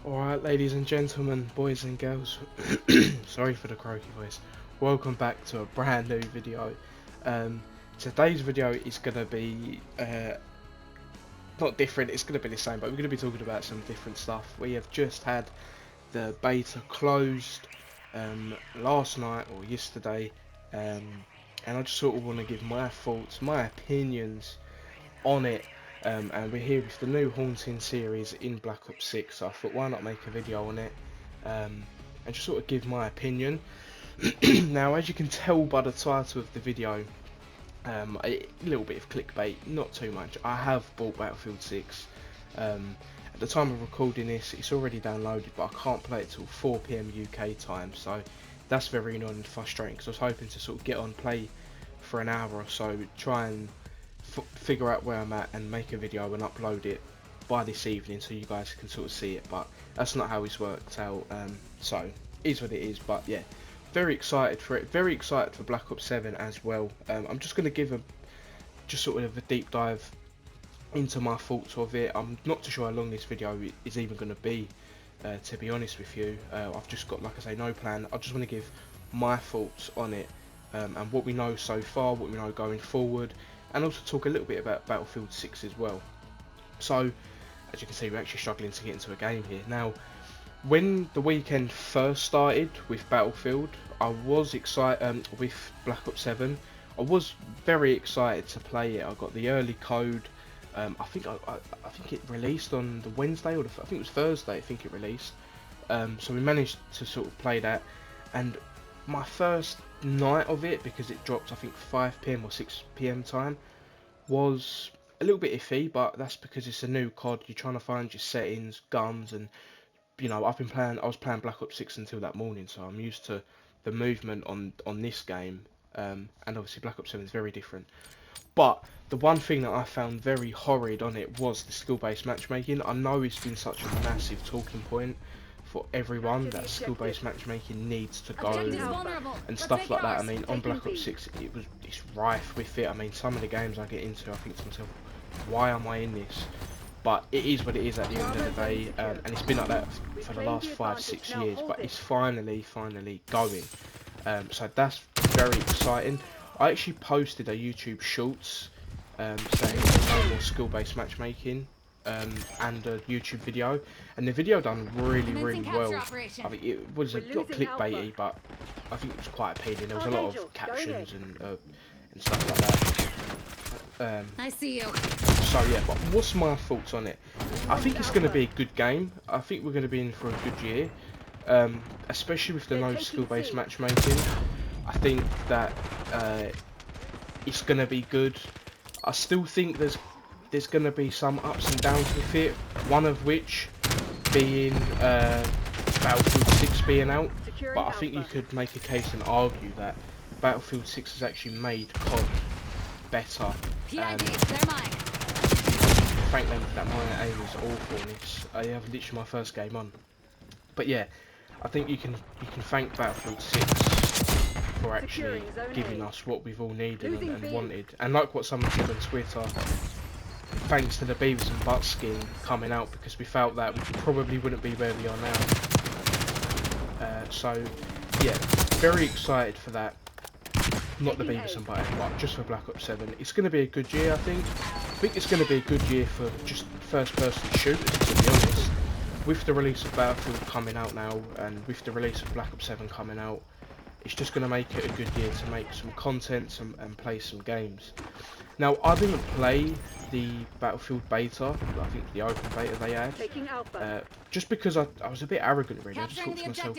Alright, ladies and gentlemen, boys and girls, sorry for the croaky voice. Welcome back to a brand new video. Today's video is going to be not different, it's going to be the same, but we're going to be talking about some different stuff. We have just had the beta closed last night or yesterday, and I just sort of want to give my thoughts, my opinions on it. And we're here with the new Haunting series in Black Ops 6, so I thought why not make a video on it and just sort of give my opinion. Now, as you can tell by the title of the video, a little bit of clickbait, not too much. I have bought Battlefield 6. At the time of recording this, it's already downloaded, but I can't play it till 4 PM UK time, so that's very annoying and frustrating because I was hoping to sort of get on, play for an hour or so, try and figure out where I'm at and make a video and upload it by this evening so you guys can sort of see it, but that's not how it's worked out. So it is what it is, but yeah, very excited for it, very excited for Black Ops 7 as well. I'm just going to give just sort of a deep dive into my thoughts of it. I'm not too sure how long this video is even going to be, to be honest with you. I've just got, like I say, no plan. I just want to give my thoughts on it, and what we know so far, what we know going forward, and also talk a little bit about Battlefield 6 as well. So, as you can see, we're actually struggling to get into a game here. Now, when the weekend first started with Battlefield, I was excited, with Black Ops 7, I was very excited to play it. I got the early code. I think it released on the Wednesday, or I think it was Thursday, I think it released. So we managed to sort of play that, and my first night of it, because it dropped I think 5 PM or 6 PM time, was a little bit iffy, but that's because it's a new COD. You're trying to find your settings, guns, and you know, I was playing Black Ops 6 until that morning, so I'm used to the movement on this game, and obviously Black Ops 7 is very different. But the one thing that I found very horrid on it was the skill-based matchmaking. I know it's been such a massive talking point for everyone that skill-based matchmaking needs to go and stuff like that. I mean, on Black Ops 6, it's rife with it. I mean, some of the games I get into, I think to myself, why am I in this? But it is what it is at the end of the day, and it's been like that for the last 5-6 years. But it's finally going. So that's very exciting. I actually posted a YouTube Shorts saying no more skill-based matchmaking, and a YouTube video, and the video done really well. I think it was not clickbaity, but I think it was quite appealing. There was a lot of captions and stuff like that. I see you. So yeah, but what's my thoughts on it? I think it's going to be a good game. I think we're going to be in for a good year, especially with the no skill-based matchmaking. I think that it's going to be good. I still think there's going to be some ups and downs with it, one of which being Battlefield 6 being out, but I think you could make a case and argue that Battlefield 6 has actually made COD better. Frankly, that my aim is awful, and I have literally my first game on. But yeah, I think you can thank Battlefield 6 for actually giving us what we've all needed and wanted. And like what someone said on Twitter, thanks to the Beavers and Butts skin coming out, because we felt that we probably wouldn't be where we are now. So yeah, very excited for that. Not the Beavers and Butts, but just for Black Ops 7. It's going to be a good year, I think. I think it's going to be a good year for just first-person shooters, to be honest. With the release of Battlefield coming out now, and with the release of Black Ops 7 coming out, it's just going to make it a good year to make some content and play some games. Now, I didn't play the Battlefield beta, I think the open beta they had, just because I was a bit arrogant, really. I just thought to myself,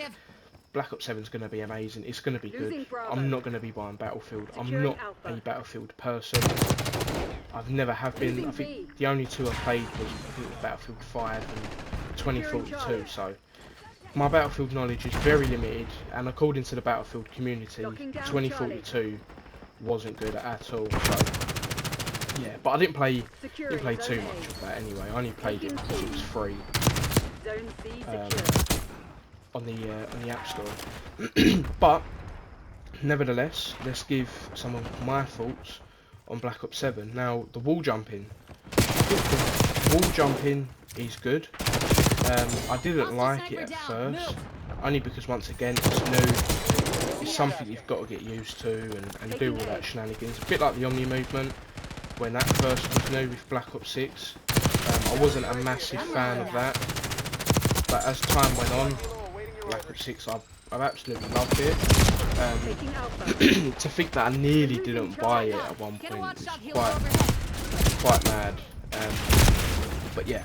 Black Ops 7 is going to be amazing, it's going to be good. I'm not going to be buying Battlefield. I'm not a Battlefield person. I've never have been. I think the only two I played was Battlefield 5 and 2042, so my Battlefield knowledge is very limited, and according to the Battlefield community, 2042 wasn't good at all. So yeah, but I didn't play too much of that anyway. I only played it because it was free on the App Store. But nevertheless, let's give some of my thoughts on Black Ops 7. Now, the wall jumping. I think the wall jumping is good. I didn't like it at first, only because once again it's new, it's something you've got to get used to and do all that shenanigans. A bit like the Omni movement, when that first was new with Black Ops 6. I wasn't a massive fan of that, but as time went on, Black Ops 6 I've absolutely loved it. To think that I nearly didn't buy it at one point is quite mad. But yeah,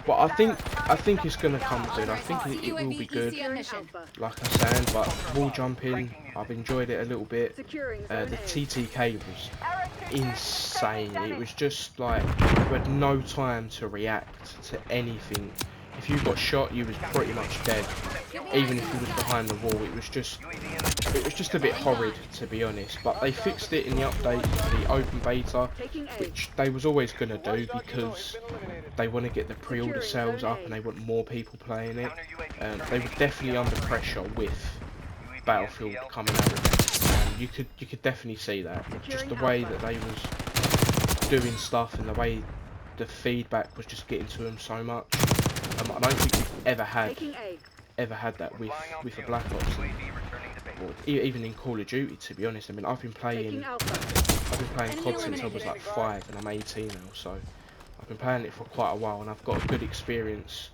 but I think it's gonna come good. I think it will be good, like I said. But wall jumping, I've enjoyed it a little bit. The TTK was insane. It was just like you had no time to react to anything. If you got shot, you was pretty much dead. Even if you was behind the wall, it was just a bit horrid, to be honest. But they fixed it in the update for the open beta, which they was always gonna do because they want to get the pre-order sales up and they want more people playing it. They were definitely under pressure with Battlefield coming out. You could definitely see that. Just the way that they was doing stuff and the way the feedback was just getting to them so much. I don't think we've ever had that with a Black Ops, or even in Call of Duty, to be honest. I mean, I've been playing COD since I was like 5 and I'm 18 now, so I've been playing it for quite a while and I've got a good experience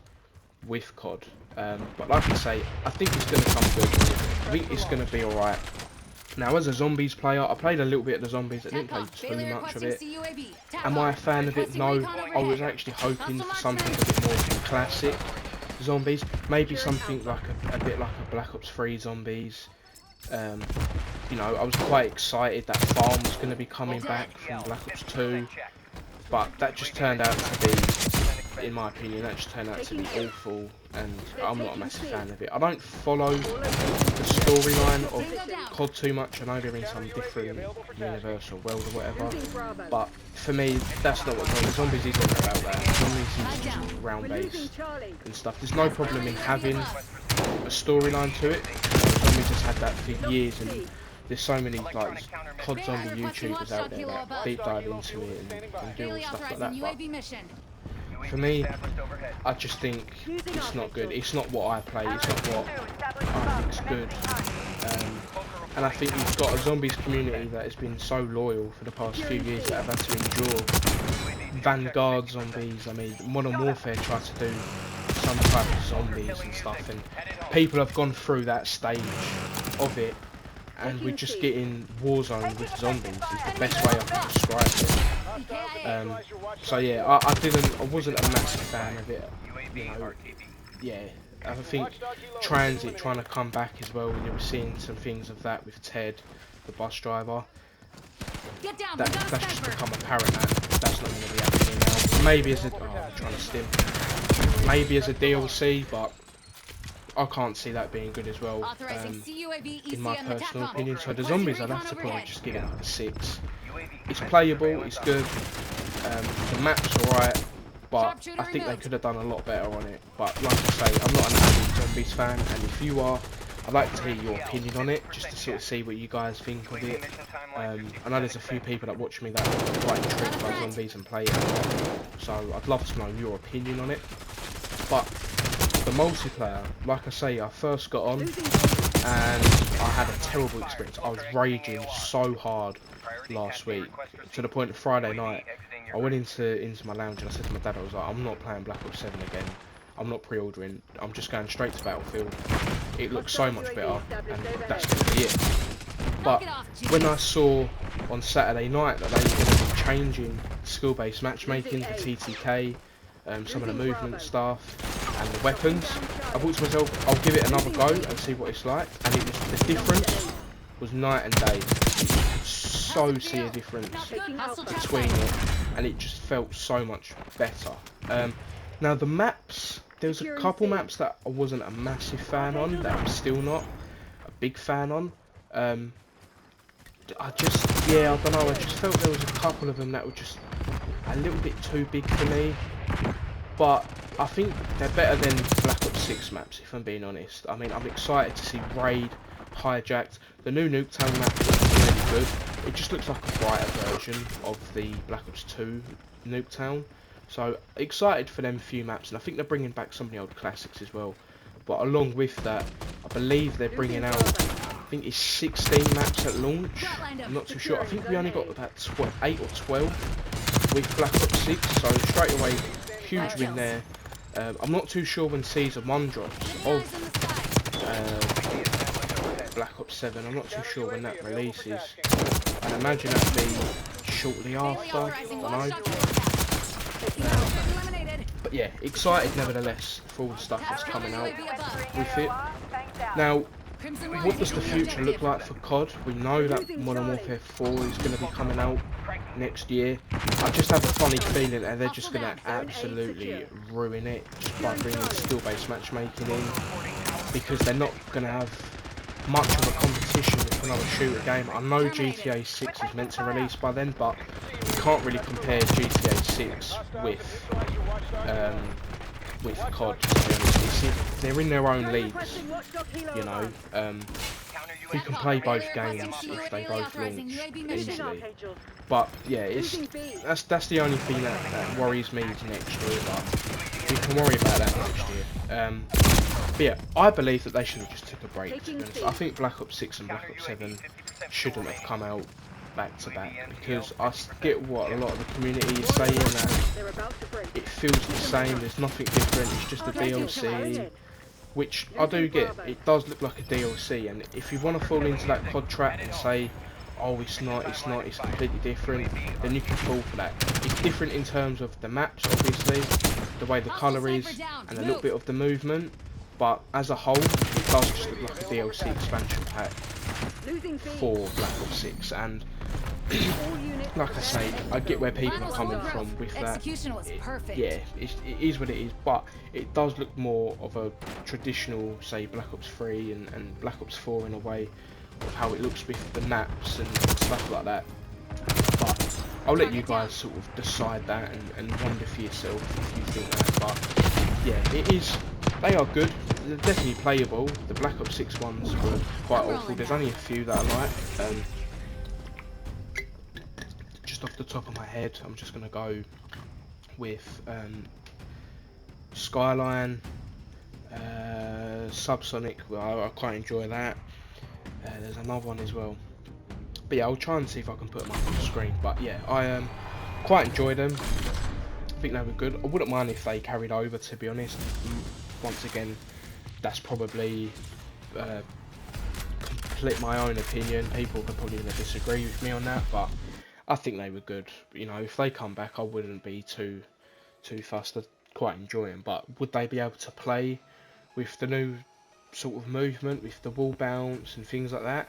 with COD. But like I say, I think it's going to come good. I think it's going to be alright. Now, as a zombies player, I played a little bit of the zombies. I didn't play too much of it. Am I a fan of it? No. I was actually hoping for something a bit more classic zombies. Maybe something like a bit like a Black Ops 3 zombies. You know, I was quite excited that farm was going to be coming back from Black Ops 2. But that just turned out to be, in my opinion, that just turned out to be awful, and I'm not a massive fan of it. I don't follow the storyline of COD too much. I know they're in some different universe or world or whatever, but for me, that's not what Zombies isn't about that. Zombies is just round-based and stuff. There's no problem in having a storyline to it. Zombies has had that for years, and there's so many like COD zombie YouTubers out there that deep dive into it and do all stuff like that. But for me, I just think it's not good. It's not what I play. It's not what I think's good. And I think you've got a zombies community that has been so loyal for the past few years that have had to endure Vanguard zombies. I mean, Modern Warfare tried to do some type of zombies and stuff, and people have gone through that stage of it. And we're just getting Warzone with zombies is the best way I can describe it. So yeah, I wasn't a massive fan of it. You know, yeah, I think Transit trying to come back as well. You were seeing some things of that with Ted, the bus driver. That's just become apparent that that's not going to be happening now. Maybe as a I'm trying to stim. Maybe as a DLC, but I can't see that being good as well, in my personal opinion. So the zombies, I'd have to probably just give it like a 6. It's playable, it's good, the map's alright, but I think they could have done a lot better on it. But like I say, I'm not an avid zombies fan, and if you are, I'd like to hear your opinion on it, just to sort of see what you guys think of it. I know there's a few people that watch me that are quite intrigued by zombies and play it a lot, so I'd love to know your opinion on it. But the multiplayer, like I say, I first got on and I had a terrible experience. I was raging so hard last week, to the point of Friday night I went into my lounge and I said to my dad, I was like, I'm not playing Black Ops 7 again. I'm not pre-ordering. I'm just going straight to Battlefield. It looks so much better, and that's going to be it. But when I saw on Saturday night that they were going to be changing skill-based matchmaking for TTK, some of the movement stuff and the weapons, I thought to myself, I'll give it another go and see what it's like. And it was, the difference was night and day. You could so see a difference between it, and it just felt so much better. Now the maps, there was a couple maps that I wasn't a massive fan on, that I'm still not a big fan on. I don't know, I just felt there was a couple of them that were just a little bit too big for me. But I think they're better than Black Ops 6 maps, if I'm being honest. I mean, I'm excited to see Raid, Hijacked. The new Nuketown map looks really good. It just looks like a brighter version of the Black Ops 2 Nuketown. So excited for them few maps, and I think they're bringing back some of the old classics as well. But along with that, I believe they're bringing out, I think it's 16 maps at launch. I'm not too sure. I think we only got about 8 or 12 with Black Ops 6, so straight away, huge win there. I'm not too sure when Season 1 drops of Black Ops 7. I'm not too sure when that releases. I imagine that'll be shortly after. I don't know. But yeah, excited nevertheless for all the stuff that's coming out with it. Now, what does the future look like for COD? We know that Modern Warfare 4 is going to be coming out next year. I just have a funny feeling that they're just going to absolutely ruin it just by bringing skill-based matchmaking in, because they're not going to have much of a competition with another shooter game. I know GTA 6 is meant to release by then, but you can't really compare GTA 6 with COD, to be honest. They're in their own leagues, you know. You can play both games if they both launch easily. But yeah, that's the only thing that worries me is next year, but we can worry about that next year. But yeah, I believe that they should have just took a break, to be honest. I think Black Ops 6 and Black Ops 7 shouldn't have come out back to back, because I get what a lot of the community is saying, that it feels the same, there's nothing different, it's just a DLC, which I do get. It does look like a DLC, and if you want to fall into that COD trap and say, oh it's not, it's completely different, then you can fall for that. It's different in terms of the maps, obviously, the way the colour is, and a little bit of the movement, but as a whole, it does just look like a DLC expansion pack for Black Ops 6, and like I say, I get where people are coming from with that. Yeah, it is what it is, but it does look more of a traditional, say, Black Ops 3 and Black Ops 4 in a way of how it looks with the maps and stuff like that. But I'll let you guys sort of decide that and wonder for yourself if you think that. But yeah, it is. They are good. They're definitely playable. The Black Ops 6 ones were quite awful. There's only a few that I like. Just off the top of my head, I'm just going to go with Skyline, Subsonic. Well, I quite enjoy that. There's another one as well. But yeah, I'll try and see if I can put them up on the screen. But yeah, I quite enjoy them. I think they were good. I wouldn't mind if they carried over, to be honest. Once again, that's probably complete my own opinion. People are probably going to disagree with me on that, but I think they were good. You know, if they come back, I wouldn't be too fussed. I'd quite enjoy them. But would they be able to play with the new sort of movement, with the wall bounce and things like that?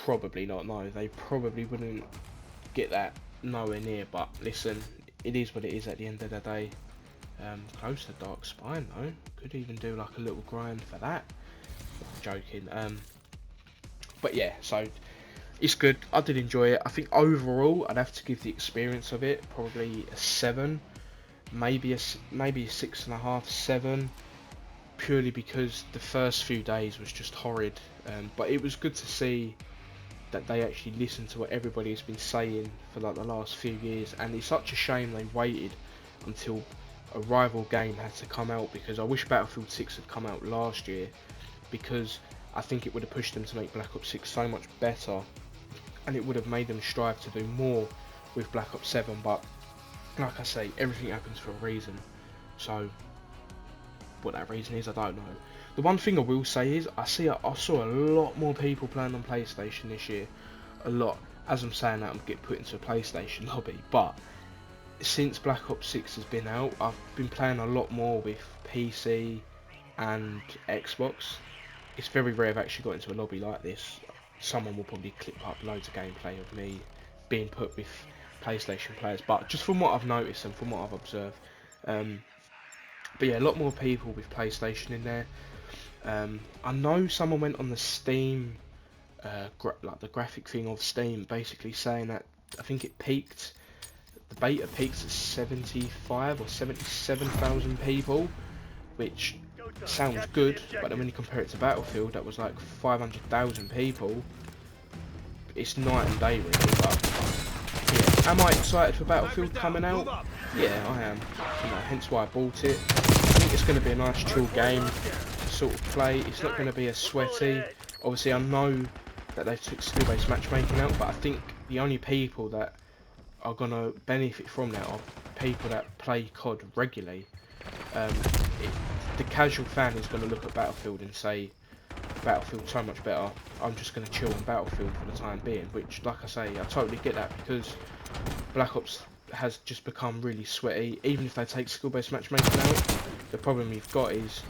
Probably not. No, they probably wouldn't get that nowhere near. But listen, it is what it is at the end of the day. Close to Dark Spine though. Could even do like a little grind for that. Joking. But yeah, so it's good. I did enjoy it. I think overall, I'd have to give the experience of it probably a 7, maybe a 6.5, 7, purely because the first few days was just horrid. But it was good to see that they actually listened to what everybody has been saying for like the last few years, and it's such a shame they waited until a rival game had to come out, because I wish Battlefield 6 had come out last year, because I think it would have pushed them to make Black Ops 6 so much better, and it would have made them strive to do more with Black Ops 7. But like I say, everything happens for a reason, so what that reason is, I don't know. The one thing I will say is I saw a lot more people playing on PlayStation this year. A lot. As I'm saying that, I'm getting put into a PlayStation lobby, but since Black Ops 6 has been out, I've been playing a lot more with PC and Xbox. It's very rare I've actually got into a lobby like this. Someone will probably clip up loads of gameplay of me being put with PlayStation players, but just from what I've noticed and from what I've observed, but yeah, a lot more people with PlayStation in there. I know someone went on the Steam, like the graphic thing of Steam, basically saying that I think it peaked. The beta peaks at 75 or 77,000 people, which sounds good, but then when you compare it to Battlefield, that was like 500,000 people. It's night and day really. But yeah, am I excited for Battlefield coming out? Yeah, I am. You know, hence why I bought it. I think it's going to be a nice chill game to sort of play. It's not going to be as sweaty. Obviously, I know that they took skill-based matchmaking out, but I think the only people that are going to benefit from that are people that play COD regularly. It, the casual fan is going to look at Battlefield and say, Battlefield's so much better, I'm just going to chill on Battlefield for the time being, which, like I say, I totally get that, because Black Ops has just become really sweaty. Even if they take skill-based matchmaking out, the problem you've got is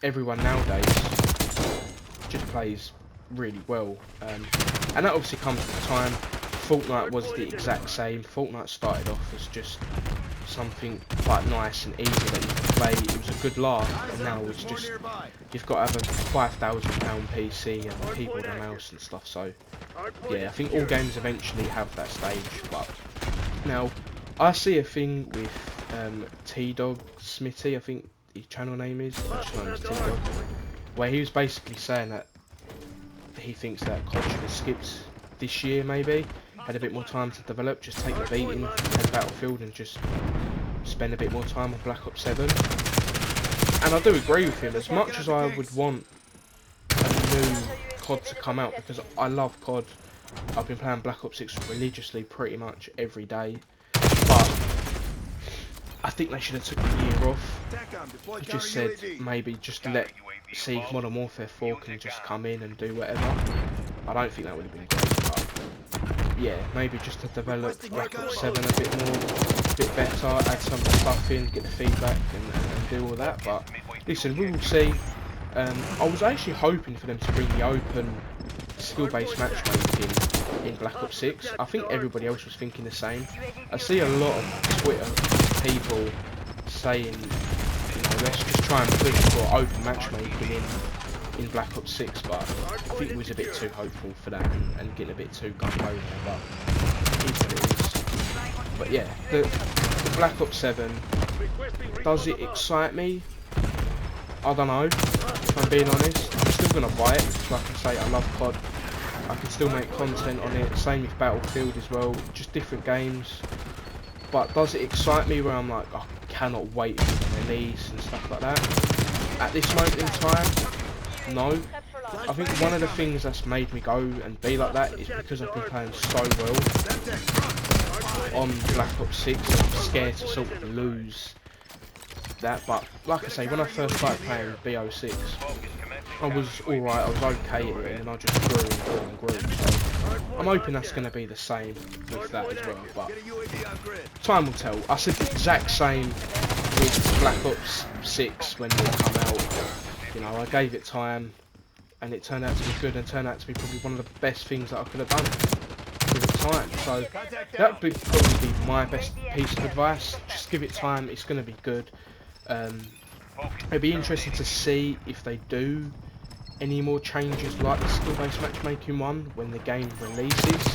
everyone nowadays just plays really well, and that obviously comes with time. Fortnite was the exact same. Fortnite started off as just something quite nice and easy that you could play. It was a good laugh, and now it's just, you've got to have a £5,000 PC and keyboard and mouse and stuff. So yeah, I think all games eventually have that stage. But now I see a thing with T-Dog Smitty, I think his channel name is, I just know him as T-Dog, where he was basically saying that he thinks that COD should have skipped this year, maybe had a bit more time to develop, just take the beating in Battlefield and just spend a bit more time on Black Ops 7. And I do agree with him, as much as I would want a new COD to come out, because I love COD. I've been playing Black Ops 6 religiously pretty much every day, but I think they should have took the year off. I just said maybe just see if Modern Warfare 4 can just come in and do whatever. I don't think that would have been great, but yeah, maybe just to develop Black Ops 7 a bit more, a bit better, add some stuff in, get the feedback and do all that. But listen, we will see. I was actually hoping for them to bring the open skill-based matchmaking in Black Ops 6. I think everybody else was thinking the same. I see a lot of Twitter people saying, you know, let's just try and push for open matchmaking in Black Ops 6, but I think it was a bit too hopeful for that and getting a bit too gung-ho there, but it is what it is. But yeah, the Black Ops 7, does it excite me? I don't know, if I'm being honest. I'm still going to buy it, because like I say, I love COD. I can still make content on it, same with Battlefield as well, just different games. But does it excite me where I'm like, I cannot wait for the release and stuff like that? At this moment in time, no. I think one of the things that's made me go and be like that is because I've been playing so well on Black Ops 6, and I'm scared to sort of lose that. But like I say, when I first started playing bo6, I was alright, I was okay at it, and then I just grew and grew and grew. So I'm hoping that's going to be the same with that as well, but time will tell. I said the exact same with Black Ops 6 when it come out. You know, I gave it time, and it turned out to be good, and turned out to be probably one of the best things that I could have done with it time. So that would probably be my best piece of advice. Just give it time, it's going to be good. It'd be interesting to see if they do any more changes like the skill-based matchmaking one when the game releases.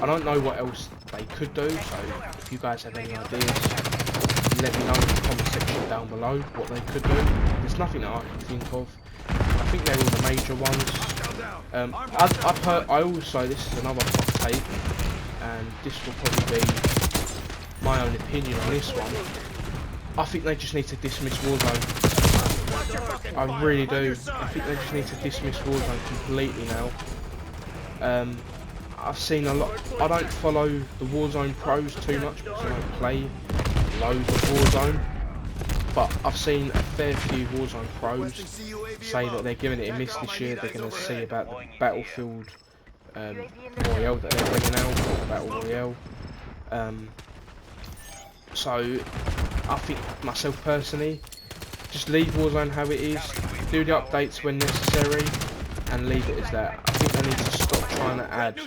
I don't know what else they could do, so if you guys have any ideas, let me know in the comment section down below what they could do. There's nothing that I can think of. I think they're all the major ones. I also, this is another hot take, and this will probably be my own opinion on this one. I think they just need to dismiss Warzone. I really do. I think they just need to dismiss Warzone completely now. I've seen a lot. I don't follow the Warzone pros too much because I don't play loads of Warzone. But I've seen a fair few Warzone pros say that they're giving it a miss this year. They're going to see about the Battlefield Royale that they're bringing out, the Battle Royale. So I think myself personally, just leave Warzone how it is, do the updates when necessary, and leave it as that. I think they need to stop trying to add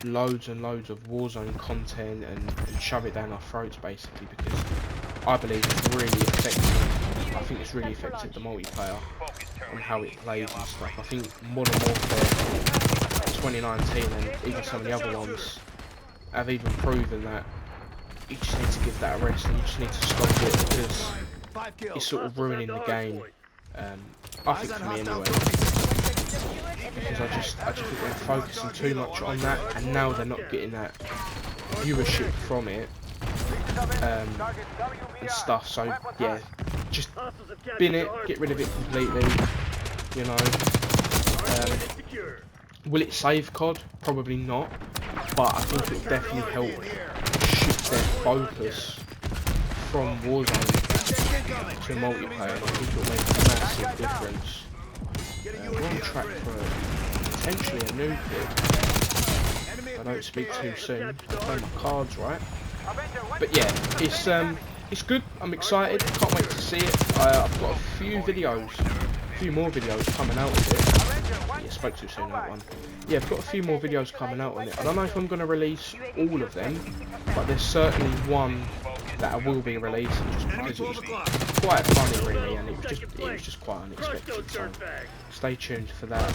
loads and loads of Warzone content and shove it down our throats basically, because I believe it's really affected. I think it's really affected the multiplayer and how it plays and stuff. I think Modern Warfare 2019 and even some of the other ones have even proven that you just need to give that a rest and you just need to stop it, because it's sort of ruining the game. I think for me anyway, because I just think they're focusing too much on that, and now they're not getting that viewership from it. and stuff. So yeah, just bin it, get rid of it completely. You know, will it save COD? Probably not, but I think it will definitely help shift their focus from Warzone to multiplayer. I think it will make a massive difference. We're on track for potentially a nuke here. I don't speak too soon. Play my cards right. But yeah, it's good. I'm excited. Can't wait to see it. I've got a few more videos coming out of it. Yeah, spoke too soon that one. Yeah, I've got a few more videos coming out on it. I don't know if I'm going to release all of them, but there's certainly one that I will be releasing just because it was quite funny really, and it was just quite unexpected. So stay tuned for that.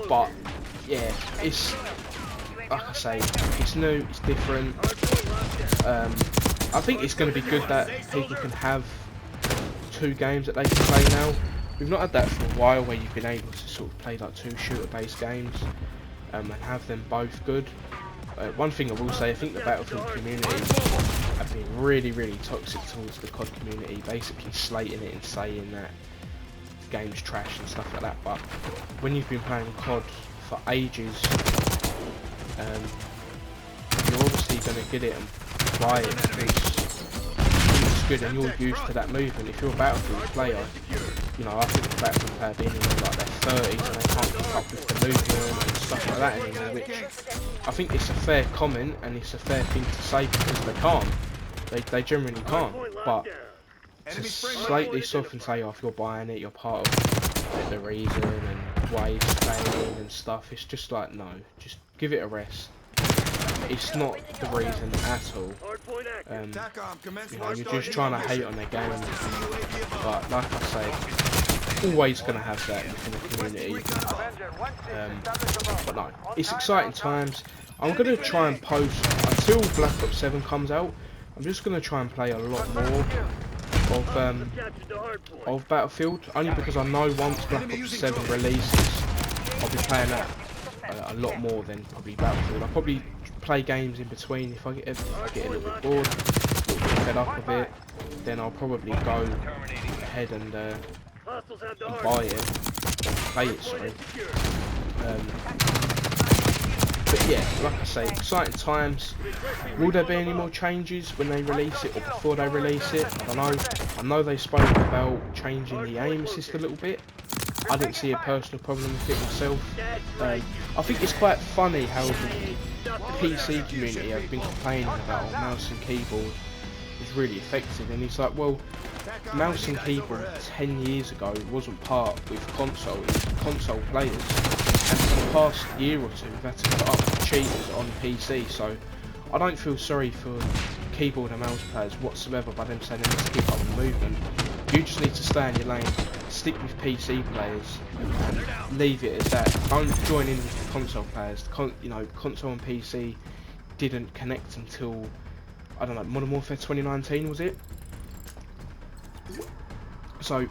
But yeah, it's like I say, it's new, it's different. I think it's going to be good that people can have two games that they can play now. We've not had that for a while, where you've been able to sort of play like two shooter-based games and have them both good. One thing I will say, I think the Battlefield community have been really, really toxic towards the COD community, basically slating it and saying that the game's trash and stuff like that. But when you've been playing COD for ages, you're obviously going to get it and buy it because it's good and you're used to that movement. If you're a Battlefield player, you know, I think the Battlefield player being in like their 30s and they can't keep up with the movement and stuff like that anymore, which I think it's a fair comment and it's a fair thing to say because they can't. They generally can't. But to slightly soften, say, oh, if you're buying it, you're part of the reason and why it's failing and stuff, it's just like, no, just give it a rest. It's not the reason at all. You know, you're just trying to hate on their game, but like I say, always going to have that within the community. But no, it's exciting times. I'm going to try and post until Black Ops 7 comes out. I'm just going to try and play a lot more of Battlefield, only because I know once Black Ops 7 releases, I'll be playing that a lot more than probably Battlefield. I'll probably play games in between if I get a little bit bored, a little bit fed up of it, then I'll probably go ahead and buy it, play it, sorry. But yeah, like I say, exciting times. Will there be any more changes when they release it or before they release it? I don't know. I know they spoke about changing the aim assist a little bit. I didn't see a personal problem with it myself. I think it's quite funny how the PC community have been complaining about mouse and keyboard is really effective, and it's like, well, mouse and keyboard 10 years ago wasn't part with console, it was console players, and for the past year or two we've had to put up cheaters on PC, so I don't feel sorry for keyboard and mouse players whatsoever by them saying they need to keep up the movement. You just need to stay in your lane, stick with PC players, and leave it as that. Don't join in with the console players. You know, console and PC didn't connect until, I don't know, Modern Warfare 2019 was it? So,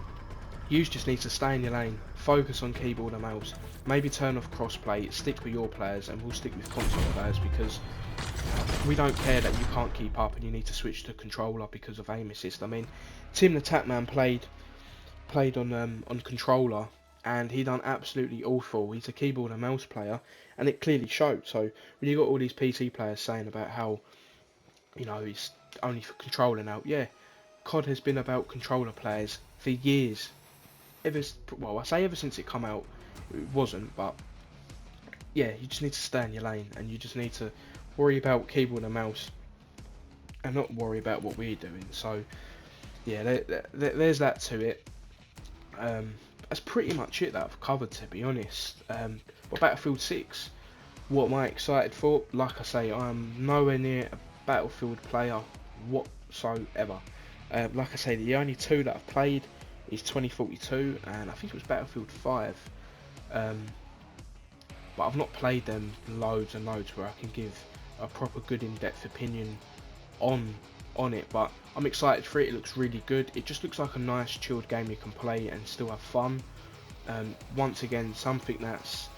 you just need to stay in your lane, focus on keyboard and mouse, maybe turn off crossplay, stick with your players, and we'll stick with console players because we don't care that you can't keep up and you need to switch to controller because of aim assist. I mean, Tim the Tatman played on controller and he done absolutely awful. He's a keyboard and mouse player and it clearly showed. So when you got all these PC players saying about how, you know, it's only for controller now, yeah, COD has been about controller players for years. Well, I say ever since it come out, it wasn't, but yeah, you just need to stay in your lane and you just need to worry about keyboard and mouse and not worry about what we're doing. So yeah, there's that to it. That's pretty much it that I've covered, to be honest. But Battlefield 6, what am I excited for? Like I say, I'm nowhere near a Battlefield player whatsoever. Like I say, the only two that I've played is 2042 and I think it was Battlefield 5. But I've not played them loads and loads where I can give a proper good in-depth opinion on it, but I'm excited for it. It looks really good. It just looks like a nice chilled game you can play and still have fun. Once again, something that's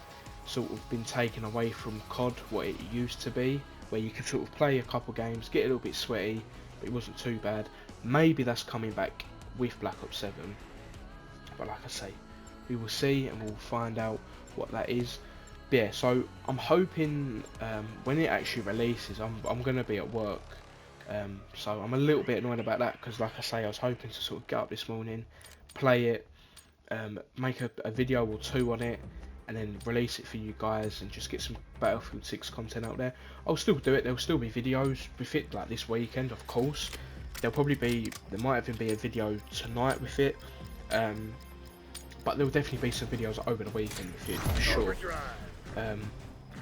sort of been taken away from COD, what it used to be. where you could sort of play a couple games, get a little bit sweaty, but it wasn't too bad. Maybe that's coming back with Black Ops 7, but like I say, we will see and we'll find out what that is. But yeah, so I'm hoping when it actually releases, I'm going to be at work, so I'm a little bit annoyed about that, because like I say, I was hoping to sort of get up this morning, play it, make a video or two on it, and then release it for you guys and just get some Battlefield 6 content out there. I'll still do it. There'll still be videos with it, like this weekend, of course. There might even be a video tonight with it, but there'll definitely be some videos over the weekend with it for sure.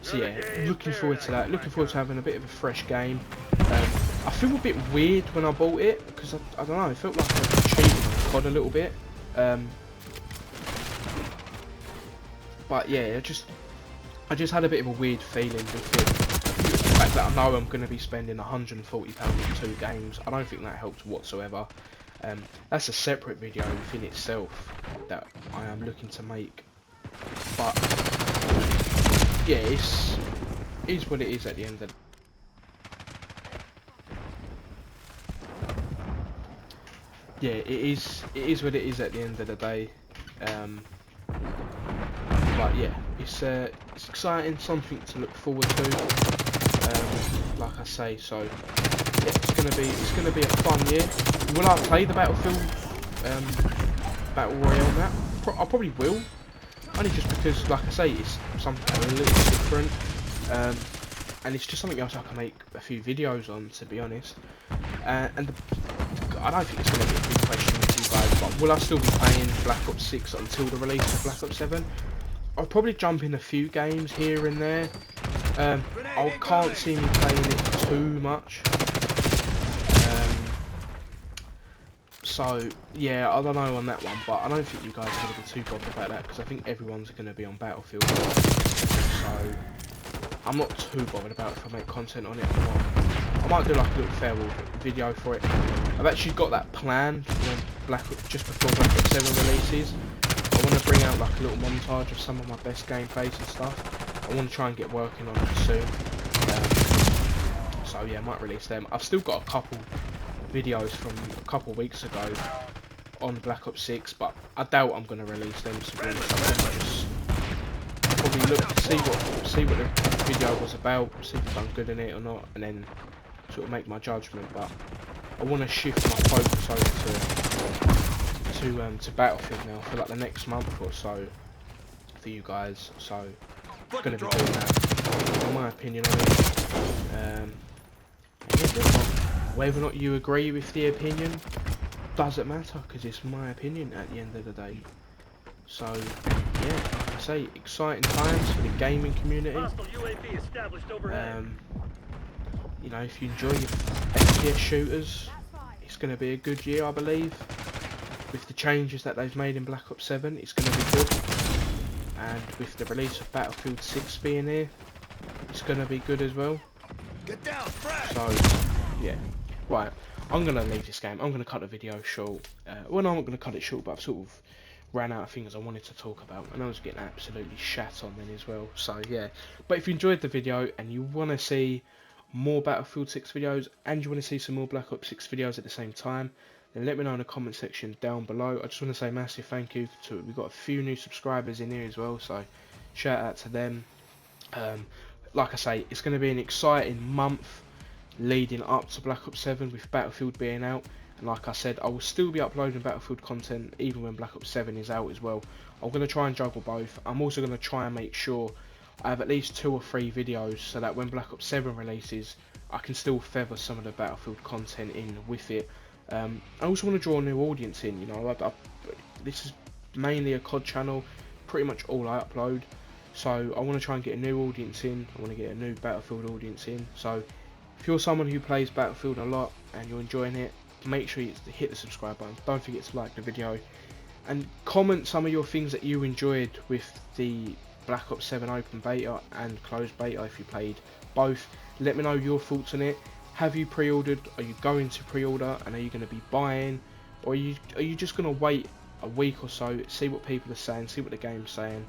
So yeah, looking forward to that. Looking forward to having a bit of a fresh game. I feel a bit weird when I bought it, because I don't know, it felt like I cheated on COD a little bit. But yeah, I just had a bit of a weird feeling with it. The fact that I know I'm going to be spending £140 on 2 games, I don't think that helps whatsoever. That's a separate video within itself that I am looking to make. But yeah, it is what it is at the end of it is what it is at the end of the day. But yeah, it's exciting, something to look forward to. Like I say, so yeah, it's gonna be a fun year. Will I play the Battlefield Battle Royale map? I probably will, only just because, like I say, it's something a little different, and it's just something else I can make a few videos on, to be honest. And I don't think it's going to be a big question with you guys, but will I still be playing Black Ops 6 until the release of Black Ops 7? I'll probably jump in a few games here and there. I can't see me playing it too much. So yeah, I don't know on that one, but I don't think you guys are going to be too bothered about that, because I think everyone's going to be on Battlefield. So I'm not too bothered about if I make content on it or not. I might do like a little farewell video for it. I've actually got that planned for just before Black Ops 7 releases. I want to bring out like a little montage of some of my best gameplays and stuff. I want to try and get working on it soon. So yeah, I might release them. I've still got a couple videos from a couple of weeks ago on Black Ops 6, but I doubt I'm going to release them. So I'm just probably look to see what the video was about, see if I've done good in it or not, and then sort of make my judgment. But I want to shift my focus over to Battlefield now for like the next month or so for you guys. So I'm going to be doing that, in my opinion on it. Whether or not you agree with the opinion doesn't matter, because it's my opinion at the end of the day. So yeah, like I say, exciting times for the gaming community. You know, if you enjoy your FPS shooters, it's going to be a good year, I believe. With the changes that they've made in Black Ops 7, it's going to be good. And with the release of Battlefield 6 being here, it's going to be good as well. So yeah, right, I'm going to leave this game. I'm going to cut the video short. Well, no, I'm not going to cut it short, but I've sort of ran out of things I wanted to talk about, and I was getting absolutely shat on then as well. So yeah, but if you enjoyed the video and you want to see more Battlefield 6 videos, and you want to see some more Black Ops 6 videos at the same time, then let me know in the comment section down below. I just want to say massive thank you to, we've got a few new subscribers in here as well, so shout out to them. Like I say, it's going to be an exciting month leading up to Black Ops 7 with Battlefield being out, and like I said, I will still be uploading Battlefield content even when Black Ops 7 is out as well. I'm going to try and juggle both. I'm also going to try and make sure I have at least 2 or 3 videos, so that when Black Ops 7 releases, I can still feather some of the Battlefield content in with it. I also want to draw a new audience in. You know, this is mainly a COD channel, pretty much all I upload. So I want to try and get a new audience in. I want to get a new Battlefield audience in. So if you're someone who plays Battlefield a lot and you're enjoying it, make sure you hit the subscribe button. Don't forget to like the video and comment some of your things that you enjoyed with the Black Ops 7 open beta and closed beta if you played both. Let me know your thoughts on it. Have you pre-ordered? Are you going to pre-order? And are you going to be buying? Or are you just going to wait a week or so, see what people are saying, see what the game's saying,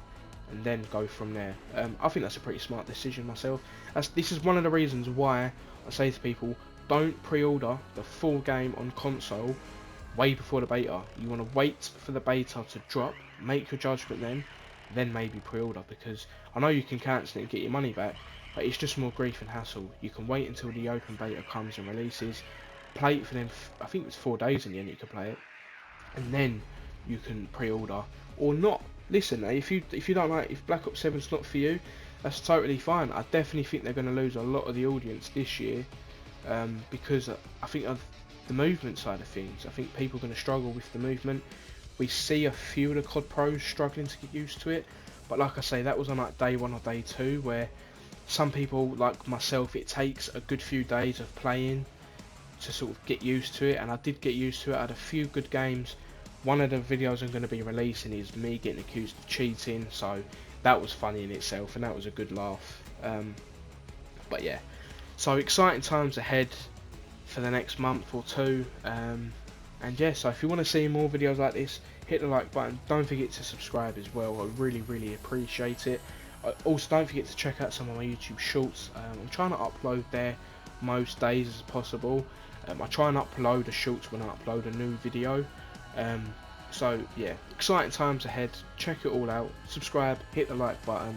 and then go from there. I think that's a pretty smart decision myself. This is one of the reasons why I say to people, don't pre-order the full game on console way before the beta. You want to wait for the beta to drop, make your judgment then maybe pre-order, because I know you can cancel it and get your money back, but it's just more grief and hassle. You can wait until the open beta comes and releases, play it for them, I think it's 4 days in the end you can play it, and then you can pre-order or not. Listen, if you don't like, if Black Ops 7's not for you, that's totally fine. I definitely think they're going to lose a lot of the audience this year, because I think of the movement side of things. I think people are going to struggle with the movement. We see a few of the COD pros struggling to get used to it, but like I say, that was on like day 1 or day 2, where some people like myself, it takes a good few days of playing to sort of get used to it, and I did get used to it. I had a few good games. One of the videos I'm going to be releasing is me getting accused of cheating, so that was funny in itself, and that was a good laugh. But yeah, so exciting times ahead for the next month or two, and yeah, so if you want to see more videos like this, hit the like button. Don't forget to subscribe as well. I really appreciate it. Also, don't forget to check out some of my YouTube shorts. I'm trying to upload there most days as possible. I try and upload the shorts when I upload a new video. So yeah, exciting times ahead. Check it all out. Subscribe, hit the like button.